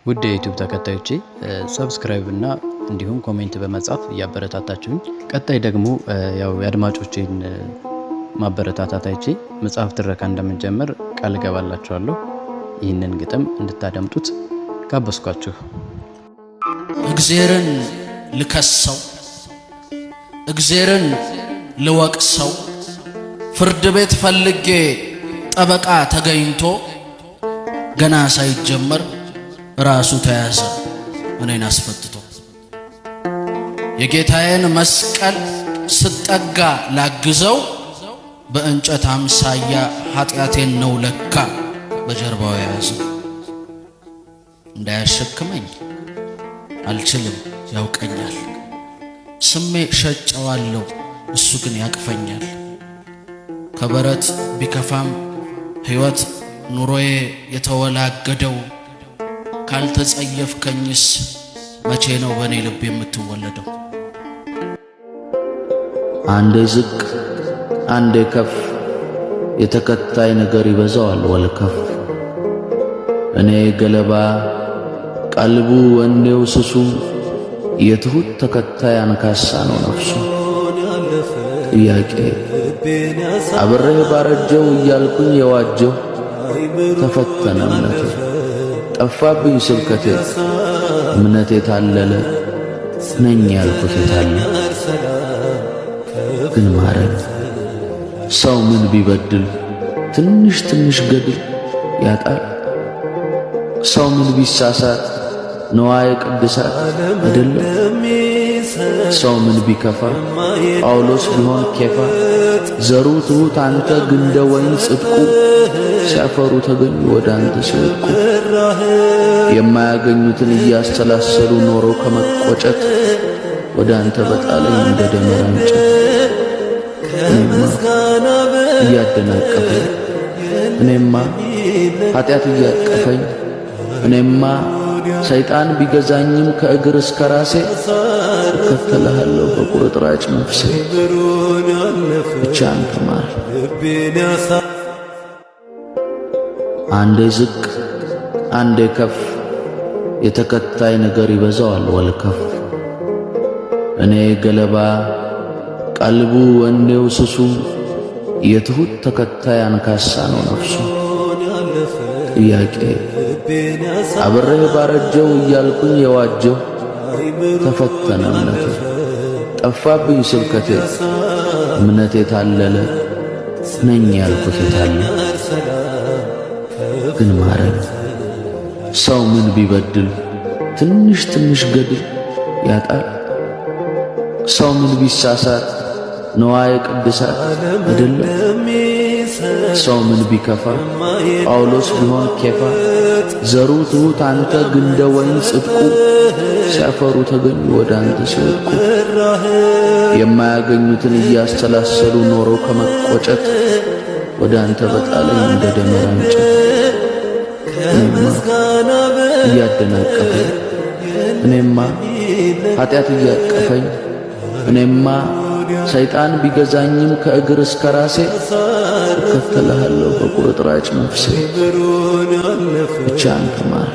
ውድ የዩቲዩብ ተከታዮቼ ሰብስክራይብ እና እንዲሁም ኮሜንት በመጻፍ ያበረታታችሁኝ። ቀጣይ ደግሞ ያው የአድማጮቼን ማበረታታት አይቼ መጽሐፍ ትረካ እንደምንጀምር ቃል ገባላችኋለሁ። ይህንን ግጥም እንድታደምጡት ጋበዝኳችሁ። እግዚአብሔርን ልከሰው እግዚአብሔርን ልወቅሰው ፍርድ ቤት ፈልጌ ጠበቃ ተገኝቶ ገና ሳይጀመር ራሱ ተያዘ እኔን አስፈትቶ። የጌታዬን መስቀል ስጠጋ ላግዘው በእንጨት አምሳያ ኃጢአቴን ነው ለካ በጀርባው የያዘው። እንዳያሸክመኝ አልችልም ያውቀኛል፣ ስሜ ሸጨዋለሁ እሱ ግን ያቅፈኛል። ከበረት ቢከፋም ሕይወት ኑሮዬ የተወላገደው ካልተጸየፍከኝስ መቼ ነው በኔ ልብ የምትወለደው? አንዴ ዝቅ አንዴ ከፍ የተከታይ ነገር ይበዛዋል ወልከፍ። እኔ ገለባ ቀልቡ ወኔው ስሱ የትሁት ተከታይ አንካሳ ነው ነፍሱ። ጥያቄ አብሬህ ባረጀው እያልኩኝ የዋጀው ተፈተነ እምነቴ ጠፋብኝ ስብከቴ። እምነቴ ታለለ ነኝ ያልኩት ታለ ግን ማረኝ። ሰው ምን ቢበድል ትንሽ ትንሽ ገድል ያጣል። ሰው ምን ቢሳሳት ነዋየ ቅድሳት አይደለም። ሰው ምን ቢከፋ ጳውሎስ ቢሆን ኬፋ። ዘሩ ትሁት አንተ ግንደ ወይን ጽድቁ ሲያፈሩ ተገኙ ወደ አንተ ሲወድቁ። የማያገኙትን እያስተላሰሉ ኖሮ ከመቆጨት ወደ አንተ በጣለኝ እንደ ደመራ እንጨት። እኔማ እያደናቀፈኝ እኔማ ኃጢአት እያቀፈኝ እኔማ ሰይጣን ቢገዛኝም ከእግር እስከ ራሴ እከተልሃለሁ በቁርጥራጭ ነፍሴ። ብቻ አንተ ማር። አንዴ ዝቅ አንዴ ከፍ የተከታይ ነገር ይበዛዋል ወልከፍ። እኔ ገለባ ቀልቡ ወኔው ስሱ የትሁት ተከታይ አንካሳ ነው ነፍሱ። ጥያቄ አብሬህ ባረጀው እያልኩኝ የዋጀው ተፈተነ እምነቴ ጠፋብኝ ስብከቴ። እምነቴ ታለለ ነኝ ያልኩት ታለ ግን ማረኝ። ሰው ምን ቢበድል ትንሽ ትንሽ ገድል ያጣል። ሰው ምን ቢሳሳት ነዋየ ቅድሳት አይደለም። ሰው ምን ቢከፋ ጳውሎስ ቢሆን ኬፋ። ዘሩ ትሁት አንተ ግንደ ወይን ጽድቁ ሲያፈሩ ተገኙ ወደ አንተ ሲወድቁ። የማያገኙትን እያስተላሰሉ ኖሮ ከመቆጨት ወደ አንተ በጣለኝ እንደ ደመራ እንጨት። እኔማ እያደናቀፈኝ እኔማ ኃጢአት እያቀፈኝ እኔማ ሰይጣን ቢገዛኝም ከእግር እስከ ራሴ እከተልሃለሁ በቁርጥራጭ ነፍሴ። ብቻ አንተ ማር።